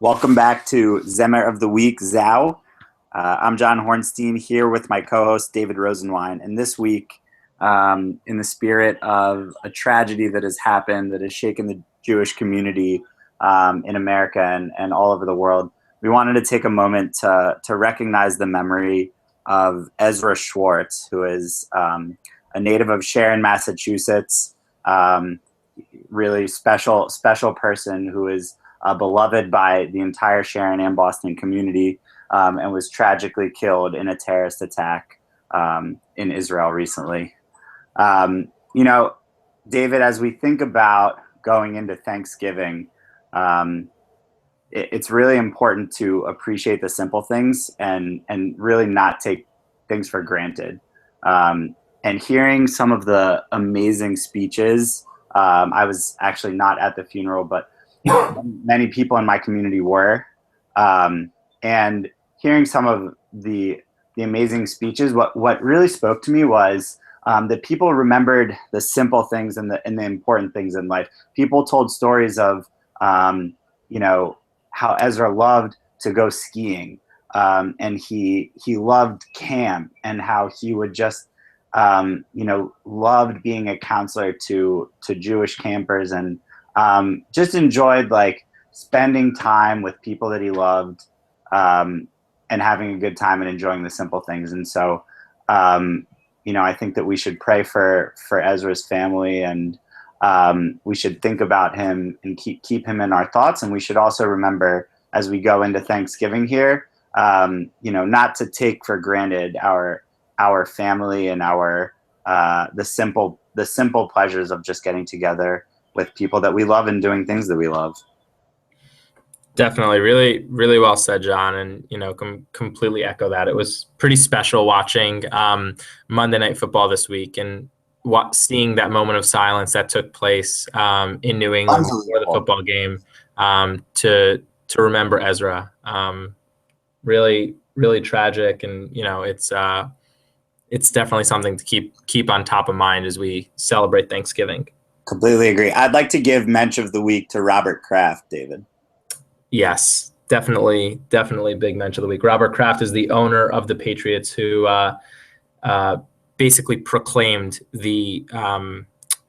Welcome back to Zemer of the Week, Zao. I'm John Hornstein here with my co-host David Rosenwine, and this week, in the spirit of a tragedy that has happened that has shaken the Jewish community in America and all over the world, we wanted to take a moment to recognize the memory of Ezra Schwartz, who is a native of Sharon, Massachusetts, really special person who is beloved by the entire Sharon and Boston community, and was tragically killed in a terrorist attack in Israel recently. David, as we think about going into Thanksgiving, it's really important to appreciate the simple things and really not take things for granted. And hearing some of the amazing speeches, I was actually not at the funeral, but many people in my community were, and hearing some of the amazing speeches, what really spoke to me was that people remembered the simple things and the important things in life. People told stories of how Ezra loved to go skiing, and he loved camp, and how he would just loved being a counselor to Jewish campers, and just enjoyed like spending time with people that he loved, and having a good time and enjoying the simple things. And so, I think that we should pray for Ezra's family, and we should think about him and keep him in our thoughts. And we should also remember, as we go into Thanksgiving here, not to take for granted our family and our the simple pleasures of just getting together with people that we love and doing things that we love. Definitely. Really, really well said, John. And, completely echo that. It was pretty special watching Monday Night Football this week and seeing that moment of silence that took place in New England before the football game to remember Ezra. Really, really tragic. And, it's definitely something to keep on top of mind as we celebrate Thanksgiving. Completely agree. I'd like to give Mensch of the Week to Robert Kraft, David. Yes, definitely big mention of the week. Robert Kraft is the owner of the Patriots, who basically proclaimed the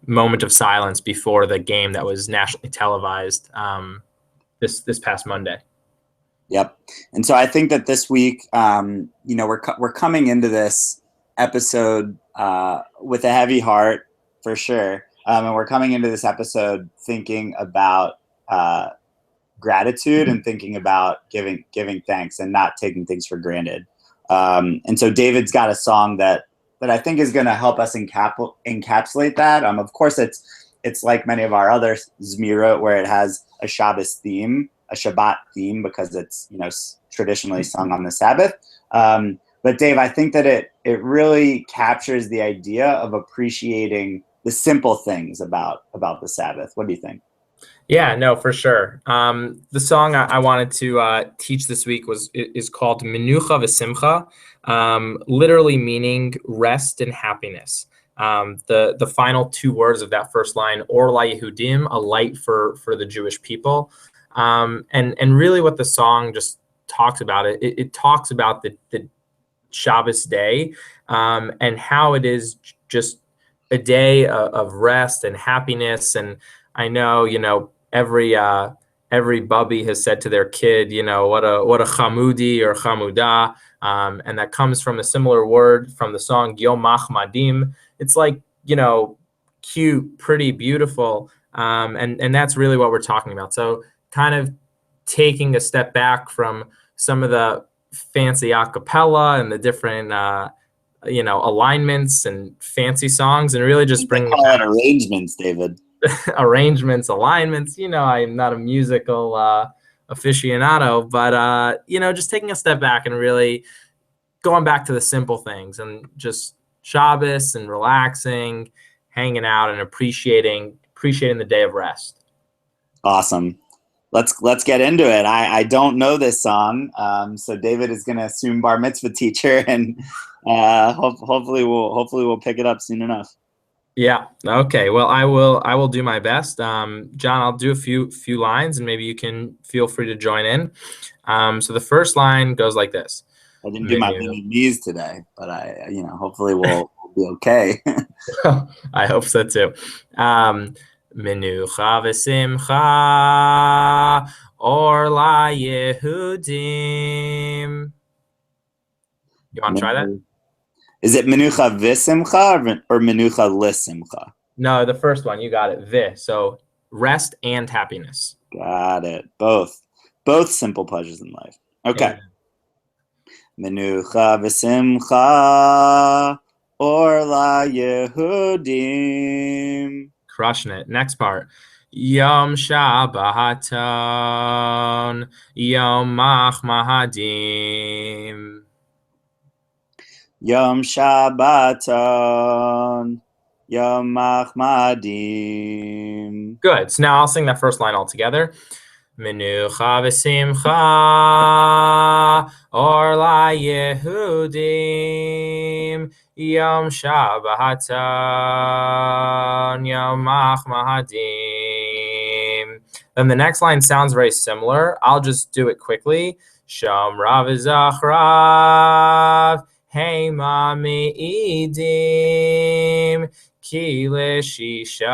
moment of silence before the game that was nationally televised this past Monday. Yep. And so I think that this week, we're coming into this episode with a heavy heart, for sure. And we're coming into this episode thinking about gratitude and thinking about giving thanks and not taking things for granted. And so David's got a song that I think is going to help us encapsulate that. Of course, it's like many of our other Zemerot, where it has a Shabbos theme, a Shabbat theme, because it's traditionally sung on the Sabbath. But Dave, I think that it really captures the idea of appreciating the simple things about the Sabbath. What do you think? Yeah, no, for sure. The song I wanted to teach this week is called Menucha V'Simcha, literally meaning rest and happiness. The final two words of that first line, Or LaYehudim, a light for the Jewish people. And really what the song just talks about, it talks about the Shabbos day, and how it is just a day of rest and happiness. And I know, every bubby has said to their kid, what a chamudi or chamuda, and that comes from a similar word from the song Yom Madim. It's like, cute, pretty, beautiful, and that's really what we're talking about. So kind of taking a step back from some of the fancy a cappella and the different alignments and fancy songs, and really just bringing arrangements, David. Arrangements, alignments. I'm not a musical aficionado, but just taking a step back and really going back to the simple things and just Shabbos and relaxing, hanging out, and appreciating the day of rest. Awesome. Let's get into it. I don't know this song, so David is going to assume bar mitzvah teacher, and hopefully we'll pick it up soon enough. Yeah. Okay. Well, I will do my best. John, I'll do a few lines, and maybe you can feel free to join in. So the first line goes like this. I didn't do my Menu. knees today, but hopefully we'll be okay. I hope so too. Menucha v'simcha or la Yehudim. You want to try that? Is it menucha v'simcha or menucha l'simcha? No, the first one. You got it. Vi. So rest and happiness. Got it. Both simple pleasures in life. Okay. Menucha v'simcha or la Yehudim. Crushing it. Next part. Yom Shabbaton, Yom Mahmadim. Yom Shabbaton, Yom Mahmadim. Good. So now I'll sing that first line all together. Menucha v'simcha or la Yehudim, Yom Shabbaton, Yom Mahmadim. Then the next line sounds very similar. I'll just do it quickly. Shom Rav Zachrav, Hema Me'idim, Ki leshisha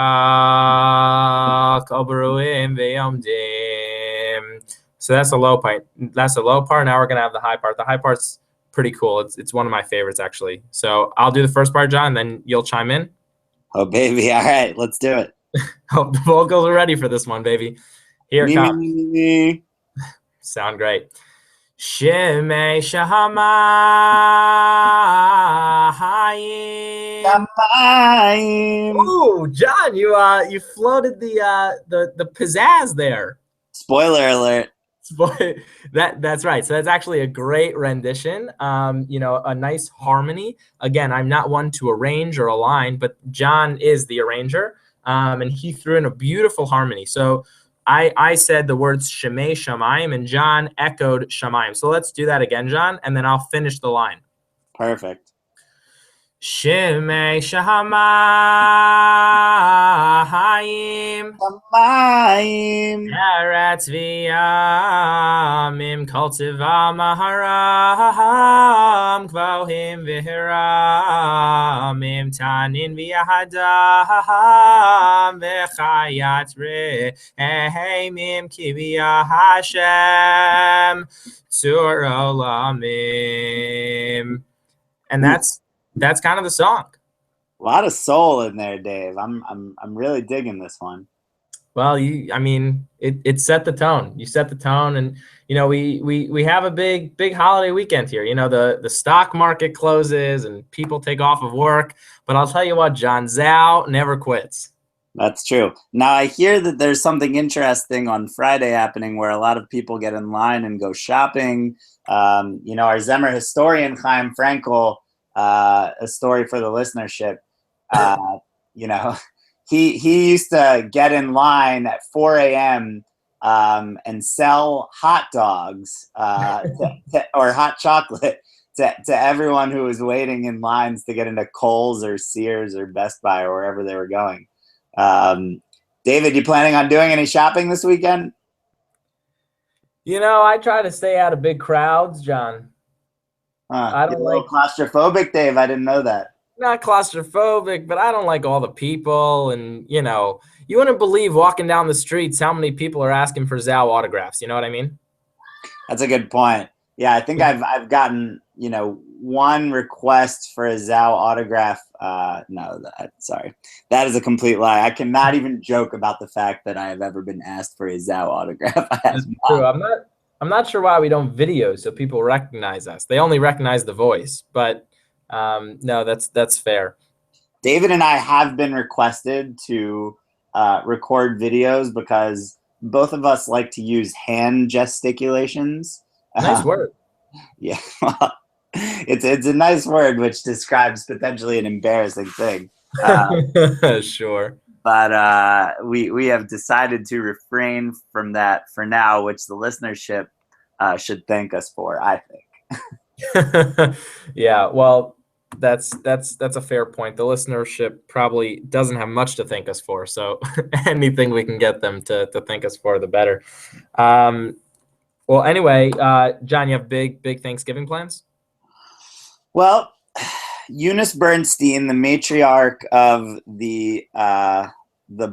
kabruim veyomdim. So that's a low part. That's a low part. Now we're gonna have the high part. The high part's pretty cool. It's one of my favorites actually. So I'll do the first part, John, then you'll chime in. Oh baby, all right, let's do it. Hope the vocals are ready for this one, baby. Here it comes. Me. Sound great. Shemei Shahamayim. Oh, John, you floated the pizzazz there. Spoiler alert. That's right. So that's actually a great rendition. A nice harmony. Again, I'm not one to arrange or align, but John is the arranger, and he threw in a beautiful harmony. So I said the words Shemei Shamayim, and John echoed Shamayim. So let's do that again, John, and then I'll finish the line. Perfect. Shemei Shamayim. Eretz v'yamim kol tiva maharam kvohim v'hiramim tanin v'yahadam v'chayat re'heimim ki v'yahashem tzur olamim. And that's kind of the song. A lot of soul in there, Dave. I'm really digging this one. Well, it set the tone. You set the tone, and we have a big holiday weekend here. The stock market closes and people take off of work. But I'll tell you what, John, Zao never quits. That's true. Now I hear that there's something interesting on Friday happening where a lot of people get in line and go shopping. Our Zemer historian Chaim Frankel, a story for the listenership. He used to get in line at 4 a.m. And sell hot dogs or hot chocolate to everyone who was waiting in lines to get into Kohl's or Sears or Best Buy or wherever they were going. David, you planning on doing any shopping this weekend? I try to stay out of big crowds, John. I don't like claustrophobic, Dave. I didn't know that. Not claustrophobic, but I don't like all the people, and you wouldn't believe walking down the streets how many people are asking for Zao autographs. You know what I mean? That's a good point. Yeah, I think I've gotten one request for a Zao autograph. Sorry, that is a complete lie. I cannot even joke about the fact that I have ever been asked for a Zao autograph. That's true. I'm not sure why we don't video so people recognize us. They only recognize the voice, but. No, that's fair. David and I have been requested to record videos because both of us like to use hand gesticulations. Nice word. Yeah, it's a nice word which describes potentially an embarrassing thing. Sure. But we have decided to refrain from that for now, which the listenership should thank us for, I think. Yeah, well, That's a fair point. The listenership probably doesn't have much to thank us for, so anything we can get them to thank us for, the better. Well, anyway, John, you have big Thanksgiving plans? Well, Eunice Bernstein, the matriarch of the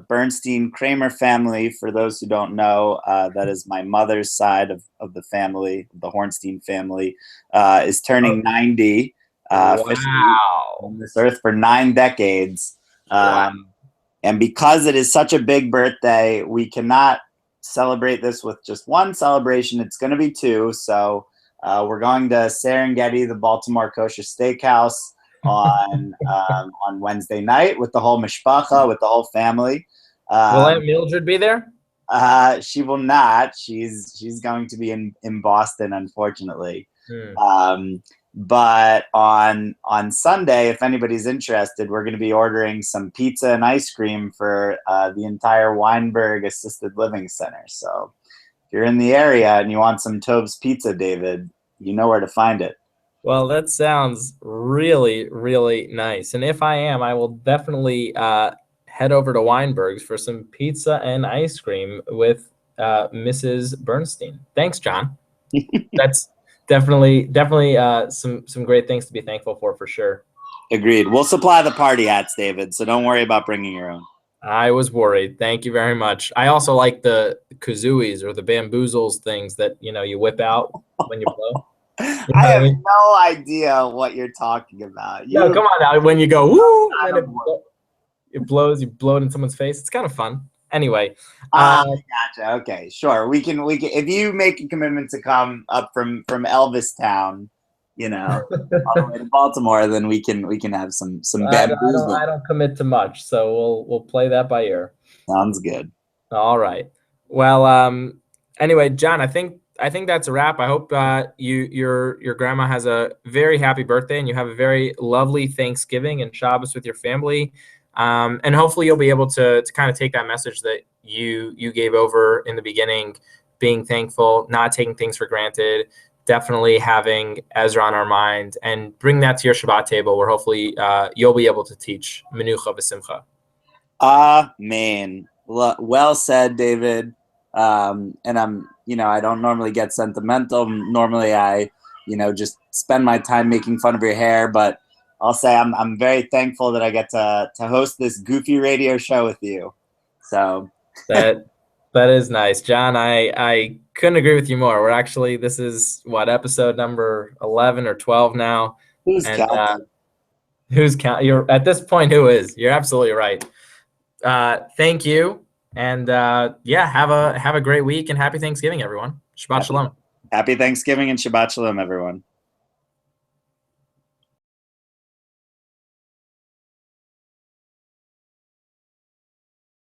Bernstein Kramer family, for those who don't know, that is my mother's side of the family, the Hornstein family, is turning 90. Officially on this earth for 9 decades. Wow. And because it is such a big birthday, we cannot celebrate this with just one celebration. It's going to be 2. So we're going to Serengeti, the Baltimore Kosher Steakhouse, on Wednesday night with the whole mishpacha, with the whole family. Will Aunt Mildred be there? She will not. She's going to be in Boston, unfortunately. But on Sunday, if anybody's interested, we're going to be ordering some pizza and ice cream for the entire Weinberg Assisted Living Center. So if you're in the area and you want some Tove's Pizza, David, you know where to find it. Well, that sounds really, really nice. And if I am, I will definitely head over to Weinberg's for some pizza and ice cream with Mrs. Bernstein. Thanks, John. That's definitely some great things to be thankful for sure. Agreed. We'll supply the party hats, David, so don't worry about bringing your own. I was worried. Thank you very much. I also like the kazooies or the bamboozles things that you whip out when you blow. I have no idea what you're talking about. No, come on now. When you go woo, and it blows. You blow it in someone's face. It's kind of fun. Anyway, gotcha. Okay, sure. We can. If you make a commitment to come up from Elvistown, all the way to Baltimore, then we can have some bamboozling. I don't commit to much, so we'll play that by ear. Sounds good. All right. Well, anyway, John, I think that's a wrap. I hope your grandma has a very happy birthday and you have a very lovely Thanksgiving and Shabbos with your family. And hopefully you'll be able to kind of take that message that you gave over in the beginning, being thankful, not taking things for granted, definitely having Ezra on our mind, and bring that to your Shabbat table where hopefully you'll be able to teach Menucha v'Simcha. Amen. Well said, David. And I'm, I don't normally get sentimental. Normally I, just spend my time making fun of your hair, but I'll say I'm very thankful that I get to host this goofy radio show with you. So that is nice, John. I couldn't agree with you more. We're actually, this is episode number 11 or 12 now. Who's counting? Who's count? You're at this point. Who is? You're absolutely right. Thank you. And have a great week and happy Thanksgiving, everyone. Shabbat Shalom. Happy Thanksgiving and Shabbat Shalom, everyone.